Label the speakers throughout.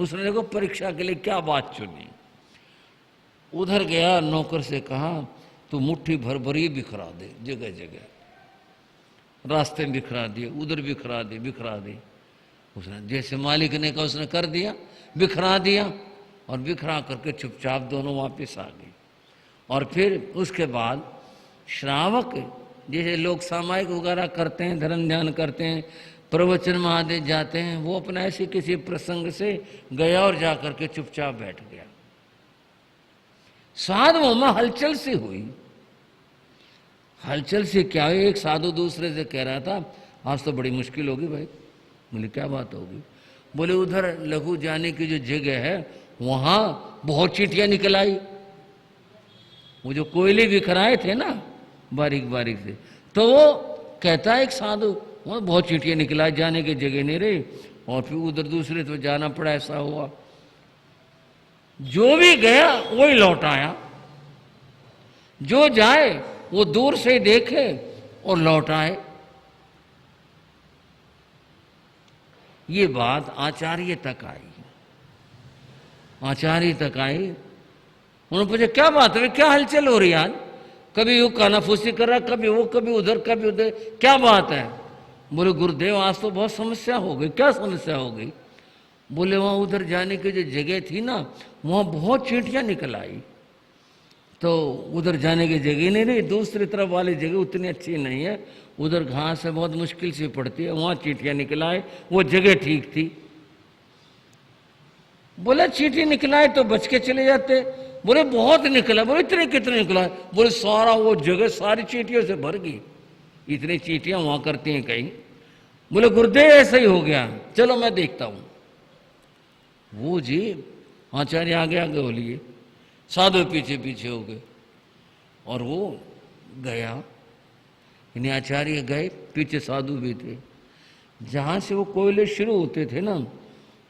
Speaker 1: उसने देखो परीक्षा के लिए क्या बात चुनी। उधर गया, नौकर से कहा तू मुट्ठी भर भर ही बिखरा दे, जगह जगह रास्ते में बिखरा दिए, उधर बिखरा दे बिखरा दे। उसने जैसे मालिक ने कहा उसने कर दिया, बिखरा दिया और बिखरा करके चुपचाप दोनों वापस आ गए। और फिर उसके बाद श्रावक जैसे लोग सामायिक वगैरह करते हैं, धर्म ध्यान करते हैं, प्रवचन महादेव जाते हैं, वो अपना ऐसे किसी प्रसंग से गया और जाकर के चुपचाप बैठ गया। साधुओं में हलचल सी हुई। हलचल से क्या हुई, एक साधु दूसरे से कह रहा था आज तो बड़ी मुश्किल होगी भाई। बोले क्या बात होगी? बोले उधर लघु जाने की जो जगह है वहां बहुत चींटियां निकल आई। वो जो कोयले बिखराए थे ना बारीक बारीक से, तो वो कहता है एक साधु वहाँ बहुत चींटियां निकला, जाने की जगह नहीं रही और फिर उधर दूसरे तो जाना पड़ा। ऐसा हुआ, जो भी गया वही लौट आया। जो जाए वो दूर से देखे और लौट आए। ये बात आचार्य तक आई। आचार्य तक आई। उन्होंने पूछा क्या बात है, क्या हलचल हो रही है आज? कभी वो कानाफूसी कर रहा, कभी वो, कभी उधर, कभी उधर, क्या बात है? बोले गुरुदेव आज तो बहुत समस्या हो गई। क्या समस्या हो गई? बोले वहाँ उधर जाने की जो जगह थी ना वहाँ बहुत चींटियां निकल आई, तो उधर जाने की जगह नहीं रही। दूसरी तरफ वाली जगह उतनी अच्छी नहीं है, उधर घास है, बहुत मुश्किल से पड़ती है, वहाँ चींटियां निकल आए, वो जगह ठीक थी। बोला चींटी निकला है तो बच के चले जाते। बोले बहुत निकला। बोले इतने कितने निकला? बोले सारा वो जगह सारी चींटियों से भर गई। इतनी चींटियां वहां करती हैं कहीं। बोले गुरुदेव ऐसा ही हो गया, चलो मैं देखता हूं। वो जी आचार्य आगे आगे हो लिए, साधु पीछे पीछे हो गए और वो गया। इन्हें आचार्य गए, पीछे साधु भी थे। जहां से वो कोयले शुरू होते थे ना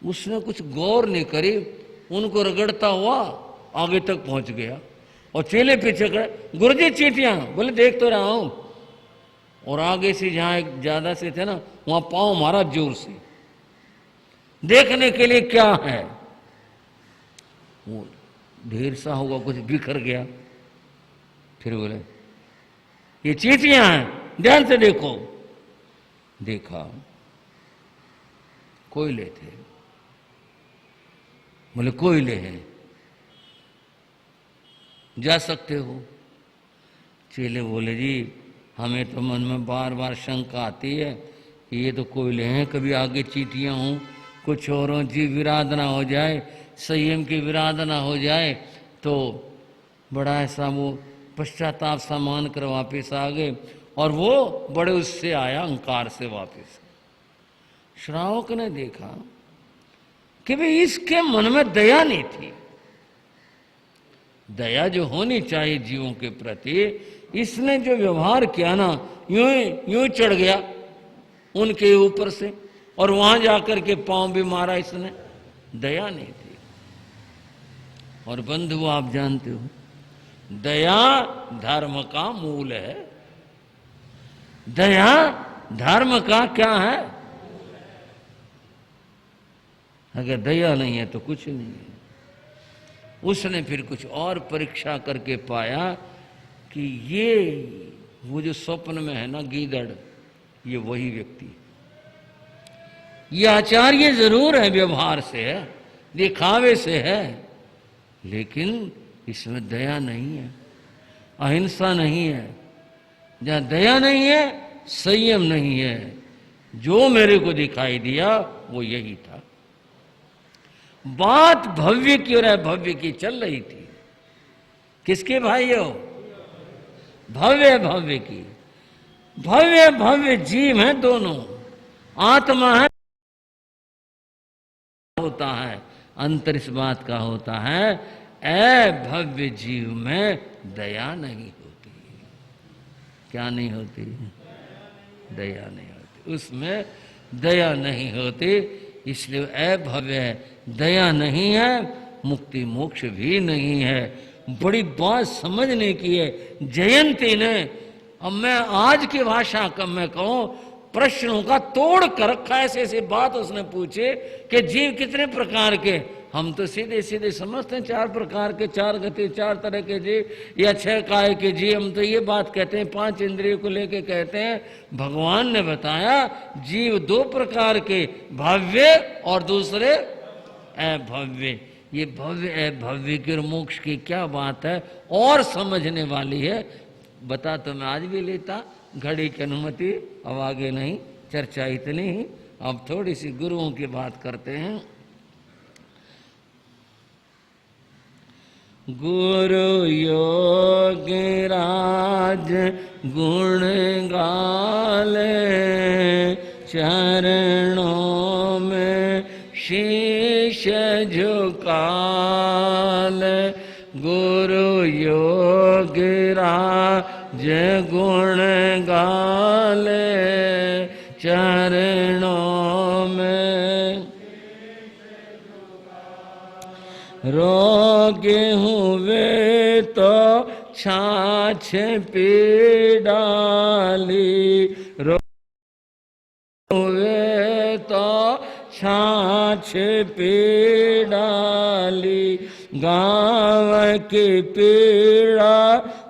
Speaker 1: उसने कुछ गौर नहीं करी, उनको रगड़ता हुआ आगे तक पहुंच गया और चेले पीछे खड़े, गुरुजी चींटियां। बोले देख तो रहा हूं। और आगे से जहां ज्यादा से थे ना वहां पांव मारा जोर से देखने के लिए क्या है। वो ढेर सा होगा, कुछ बिखर गया। फिर बोले ये चींटियां हैं, ध्यान से देखो। देखा कोयले थे। बोले कोयले हैं, जा सकते हो? चेले बोले जी हमें तो मन में बार बार शंका आती है कि ये तो कोयले हैं, कभी आगे चींटियां हों, कुछ औरों की विराधना हो जाए, संयम की विराधना हो जाए तो बड़ा ऐसा वो पश्चाताप सा मान कर वापिस आ गए। और वो बड़े उससे आया अहंकार से वापिस। श्रावक ने देखा कि भाई इसके मन में दया नहीं थी। दया जो होनी चाहिए जीवों के प्रति, इसने जो व्यवहार किया ना यूं चढ़ गया उनके ऊपर से और वहां जाकर के पांव भी मारा इसने। दया नहीं थी। और बंधु आप जानते हो दया धर्म का मूल है। दया धर्म का क्या है? अगर दया नहीं है तो कुछ नहीं है। उसने फिर कुछ और परीक्षा करके पाया कि ये वो जो स्वप्न में है ना गीदड़, ये वही व्यक्ति। ये आचार्य जरूर है, व्यवहार से है, दिखावे से है, लेकिन इसमें दया नहीं है, अहिंसा नहीं है। जहां दया नहीं है, संयम नहीं है। जो मेरे को दिखाई दिया वो यही था। बात भव्य की और भव्य की चल रही थी। किसके भाइयों? भव्य भव्य की। भव्य भव्य जीव है दोनों, आत्मा है। होता है, अंतर इस बात का होता है, ऐ भव्य जीव में दया नहीं होती। क्या नहीं होती? दया नहीं होती, उसमें दया नहीं होती। इसलिए ऐ भव्य दया नहीं है, मुक्ति मोक्ष भी नहीं है। बड़ी बात समझने की है जयंती ने। अब मैं आज की भाषा का मैं कहूं, प्रश्नों का तोड़ कर रखा। ऐसे ऐसी बात उसने पूछे कि जीव कितने प्रकार के, हम तो सीधे सीधे समझते हैं 4 प्रकार के, 4 गति, 4 तरह के जीव या 6 काय के जीव। हम तो ये बात कहते हैं, 5 इंद्रियों को लेके कहते हैं। भगवान ने बताया जीव 2 प्रकार के, भव्य और दूसरे अभव्य। ये भव्य अभव्य के मोक्ष की क्या बात है और समझने वाली है। बता तो मैं आज भी लेता, घड़ी की अनुमति, अब आगे नहीं, चर्चा इतनी ही। अब थोड़ी सी गुरुओं की बात करते हैं। गुरु योगीराज गुण गाले, चरणों में शीश झुकाले। गुरु योगीराज गुण गाले, चरणों में रोगे हुए तो छाछ पी डाली, रोगे तो छाछ पी डाली। गाँव की पीड़ा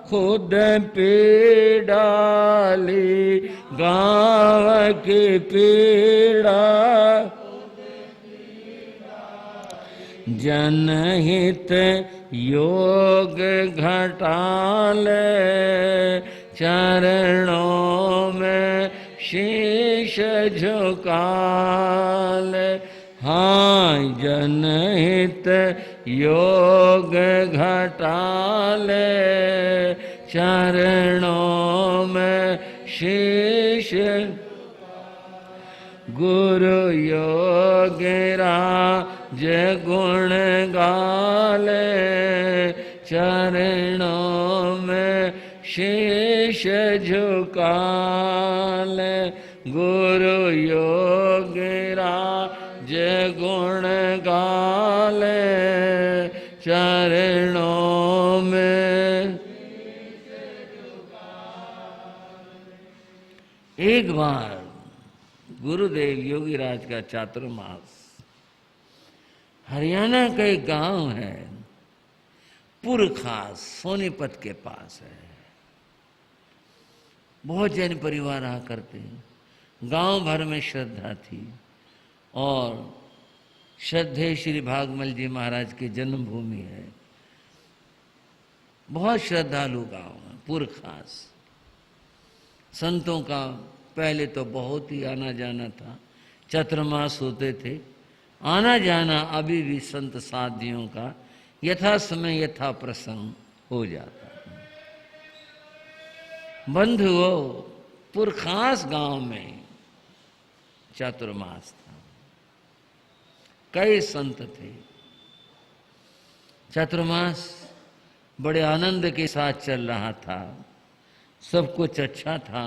Speaker 1: खुद पी डाली, गाँव की पीड़ा जनहित योग घटाले, चरणों में शीश झुकाले। हाँ, जनहित योग घटाले, चरणों में शीश। गुरु योगीराज गुण गाले, चरणों में शीश झुकाले। गुरु योगीराज गुण गाले, चरणों में। एक बार गुरुदेव योगीराज का चातुर्मास, हरियाणा का एक गांव है, पुरखास, सोनीपत के पास है। बहुत जैन परिवार रहा करते हैं। गांव भर में श्रद्धा थी और श्रद्धेय श्री भागमल जी महाराज की जन्मभूमि है। बहुत श्रद्धालु गांव है पुरखास। संतों का पहले तो बहुत ही आना जाना था, चातुर्मास होते थे, आना जाना अभी भी संत साधियों का यथा समय यथा प्रसंग हो जाता। बंधुओं, पुरखास गांव में चातुर्मास था, कई संत थे। चातुर्मास बड़े आनंद के साथ चल रहा था, सब कुछ अच्छा था,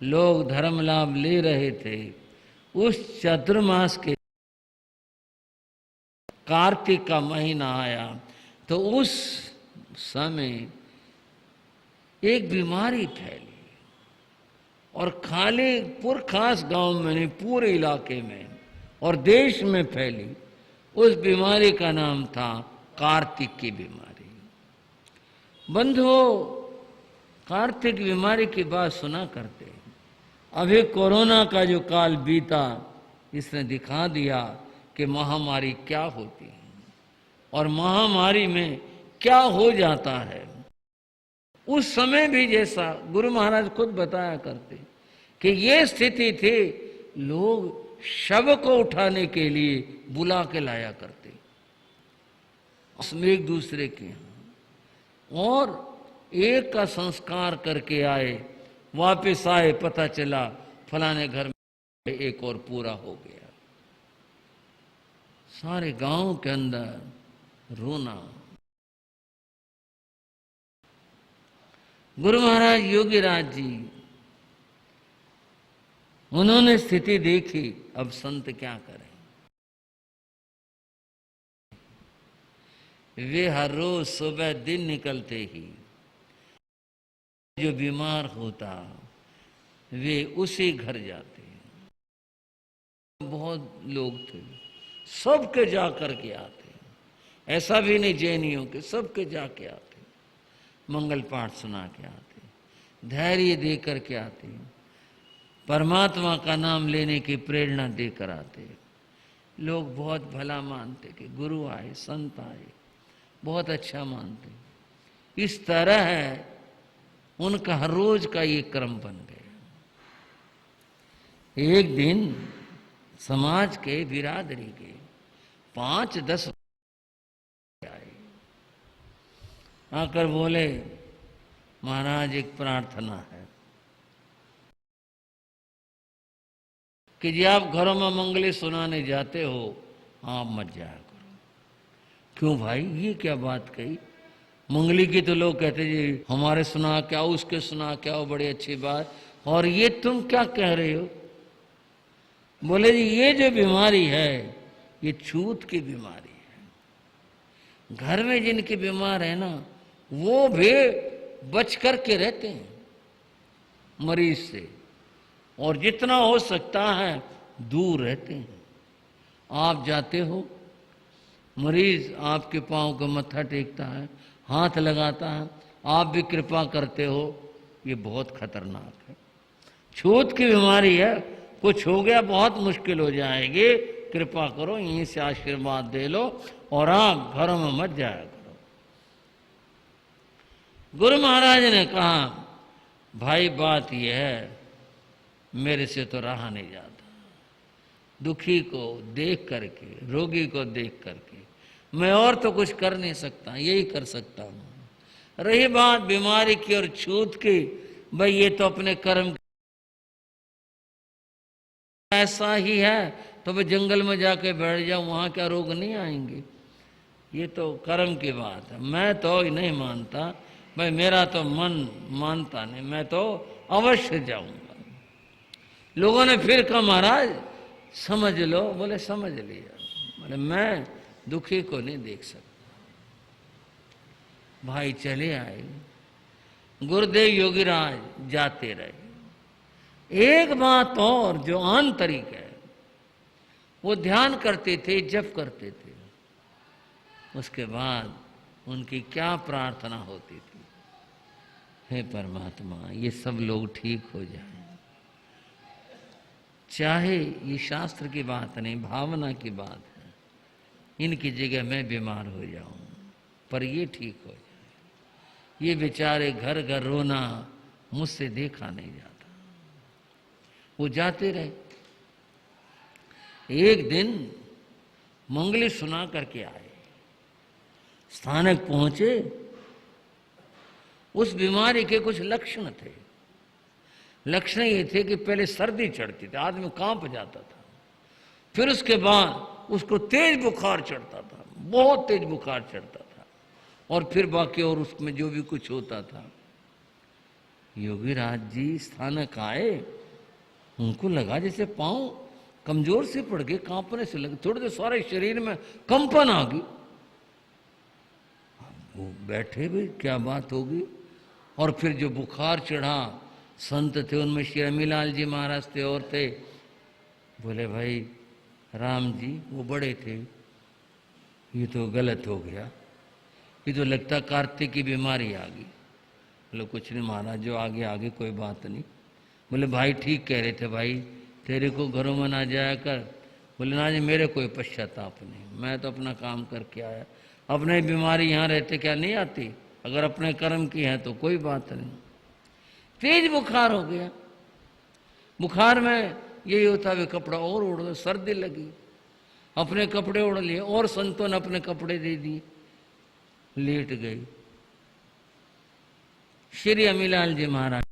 Speaker 1: लोग धर्म लाभ ले रहे थे। उस चातुर्मास के कार्तिक का महीना आया तो उस समय एक बीमारी फैली और खाली पुरखास गांव में नहीं, पूरे इलाके में और देश में फैली। उस बीमारी का नाम था कार्तिक की बीमारी। बंधुओं, कार्तिक बीमारी की बात सुना करते। अभी कोरोना का जो काल बीता, इसने दिखा दिया कि महामारी क्या होती है और महामारी में क्या हो जाता है। उस समय भी जैसा गुरु महाराज खुद बताया करते कि ये स्थिति थी, लोग शव को उठाने के लिए बुला के लाया करते उसमें एक दूसरे के यहाँ, और एक का संस्कार करके आए, वापस आए, पता चला फलाने घर में एक और पूरा हो गया। सारे गांव के अंदर रोना। गुरु महाराज योगीराज जी, उन्होंने स्थिति देखी, अब संत क्या करें। वे हर रोज सुबह दिन निकलते ही जो बीमार होता वे उसी घर जाते। बहुत लोग थे, सबके जा कर के आते, ऐसा भी नहीं जैनियों के, सबके जाके आते, मंगल पाठ सुना के आते, धैर्य दे कर के आते, परमात्मा का नाम लेने की प्रेरणा देकर आते। लोग बहुत भला मानते कि गुरु आए, संत आए, बहुत अच्छा मानते। इस तरह है उनका हर रोज का ये क्रम बन गया। एक दिन समाज के, बिरादरी के 5-10 आए, आकर बोले, महाराज एक प्रार्थना है कि जी आप घरों में मंगली सुनाने जाते हो, आप मत जाया करो। क्यों भाई, ये क्या बात कही? मंगली की तो लोग कहते जी हमारे सुना क्या, उसके सुना क्या, हो बड़ी अच्छी बात, और ये तुम क्या कह रहे हो? बोले जी ये जो बीमारी है ये छूत की बीमारी है। घर में जिनकी बीमार है ना, वो भी बच कर के रहते हैं मरीज से, और जितना हो सकता है दूर रहते हैं। आप जाते हो, मरीज आपके पांव को मत्था टेकता है, हाथ लगाता है, आप भी कृपा करते हो, ये बहुत खतरनाक है। छूत की बीमारी है, कुछ हो गया बहुत मुश्किल हो जाएगी, कृपा करो, यहीं से आशीर्वाद दे लो और आप घरों में मत जाया करो। गुरु महाराज ने कहा, भाई बात यह है, मेरे से तो रहा नहीं जाता, दुखी को देख करके, रोगी को देख करके, मैं और तो कुछ कर नहीं सकता, यही कर सकता हूं। रही बात बीमारी की और छूत की, भाई ये तो अपने कर्म, ऐसा ही है तो भाई जंगल में जाके बैठ जाओ, वहां क्या रोग नहीं आएंगे? ये तो कर्म की बात है। मैं तो नहीं मानता भाई, मेरा तो मन मानता नहीं, मैं तो अवश्य जाऊंगा। लोगों ने फिर कहा महाराज समझ लो। बोले समझ लिया। बोले मैं दुखी को नहीं देख सकता। भाई चले आए, गुरुदेव योगीराज जाते रहे। एक बात और जो आंतरिक है, वो ध्यान करते थे, जप करते थे। उसके बाद उनकी क्या प्रार्थना होती थी, हे परमात्मा ये सब लोग ठीक हो जाएं, चाहे ये शास्त्र की बात नहीं, भावना की बात है, इनकी जगह मैं बीमार हो जाऊं पर ये ठीक हो जाए। ये बेचारे घर घर रोना मुझसे देखा नहीं जाता। वो जाते रहे। एक दिन मंगली सुना करके आए, स्थानक पहुंचे। उस बीमारी के कुछ लक्षण थे। लक्षण ये थे कि पहले सर्दी चढ़ती थी, आदमी कांप जाता था, फिर उसके बाद उसको तेज बुखार चढ़ता था, बहुत तेज बुखार चढ़ता था, और फिर बाकी और उसमें जो भी कुछ होता था। योगीराज जी स्थानक आए, उनको लगा जैसे पांव कमजोर से पड़ गए, कांपने से लगे, थोड़े देर सारे शरीर में कंपन आ गई। वो बैठे भी, क्या बात होगी। और फिर जो बुखार चढ़ा, संत थे उनमें श्री अमीलाल जी महाराज थे और थे। बोले भाई राम जी, वो बड़े थे, ये तो गलत हो गया, ये तो लगता कार्तिक की बीमारी आ गई। बोले कुछ नहीं महाराज, जो आगे आगे कोई बात नहीं। बोले भाई ठीक कह रहे थे भाई, तेरे को घरों में ना जाया कर। बोले ना जी मेरे कोई पश्चाताप नहीं, मैं तो अपना काम करके आया। अपने बीमारी यहाँ रहते क्या नहीं आती? अगर अपने कर्म की है तो कोई बात नहीं। तेज बुखार हो गया। बुखार में यही होता है, कपड़ा और ओढ़ दो, सर्दी लगी, अपने कपड़े ओढ़ लिए और संतों ने अपने कपड़े दे दिए, लेट गई। श्री अमीलाल जी महाराज,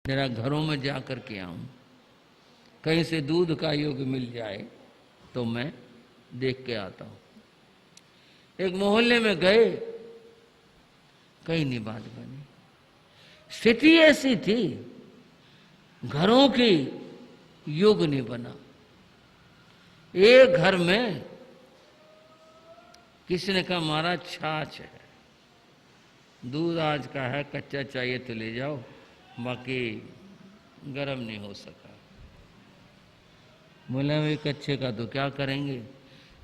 Speaker 1: जरा घरों में जाकर के आऊं, कहीं से दूध का योग मिल जाए। तो मैं देख के आता हूं। एक मोहल्ले में गए, कहीं नहीं बात बनी। स्थिति ऐसी थी, घरों की युग नहीं बना। एक घर में किसी ने कहा महाराज छाछ है, दूध आज का है, कच्चा चाहिए तो ले जाओ, बाकी गर्म नहीं हो सका। बोले भाई कच्चे का तो क्या करेंगे,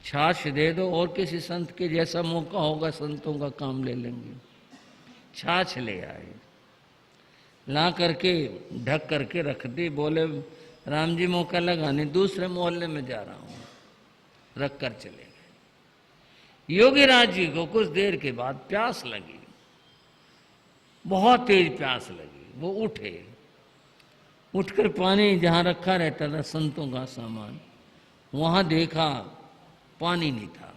Speaker 1: छाछ दे दो, और किसी संत के जैसा मौका होगा संतों का काम ले लेंगे। छाछ ले आए, ला करके ढक करके रख दी। बोले राम जी मौका लगाने दूसरे मोहल्ले में जा रहा हूं, रख कर चले गए। योगी राज जी को कुछ देर के बाद प्यास लगी, बहुत तेज प्यास लगी। वो उठे, उठकर पानी जहां रखा रहता था संतों का सामान, वहां देखा पानी नहीं था,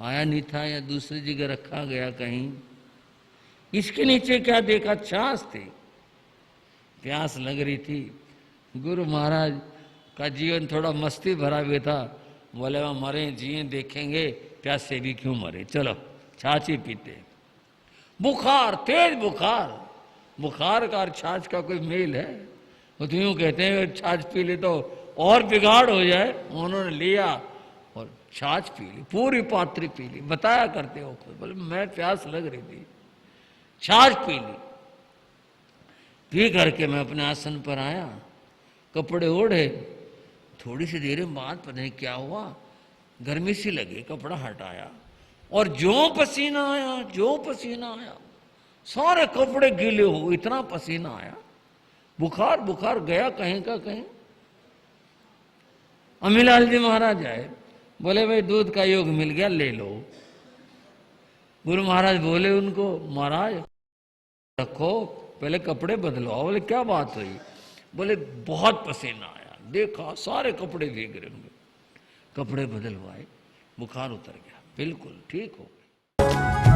Speaker 1: आया नहीं था या दूसरी जगह रखा गया कहीं। इसके नीचे क्या देखा, छाछ थी। प्यास लग रही थी। गुरु महाराज का जीवन थोड़ा मस्ती भरा हुआ था। बोले वह मरे जिए देखेंगे, प्यास से भी क्यों मरे, चलो छाछ ही पीते। बुखार, तेज बुखार, बुखार का और छाछ का कोई मेल है? वो तो यूं कहते हैं छाछ पी ले तो और बिगाड़ हो जाए। उन्होंने लिया और छाछ पी ली, पूरी पात्री पी ली। बताया करते हो खुद, बोले मैं प्यास लग रही थी, छाछ पी ली। पी करके मैं अपने आसन पर आया, कपड़े ओढ़े। थोड़ी सी देर बाद पता नहीं क्या हुआ, गर्मी सी लगी, कपड़ा हटाया और जो पसीना आया, जो पसीना आया, सारे कपड़े गीले हो, इतना पसीना आया। बुखार बुखार गया कहीं का कहीं। अमीलाल जी महाराज आए, बोले भाई दूध का योग मिल गया, ले लो। गुरु महाराज बोले उनको, महाराज रखो, पहले कपड़े बदलवाओ। बोले क्या बात हुई? बोले बहुत पसीना आया, देखा सारे कपड़े भीग रहे होंगे। कपड़े बदलवाए, बुखार उतर गया, बिल्कुल ठीक हो गया।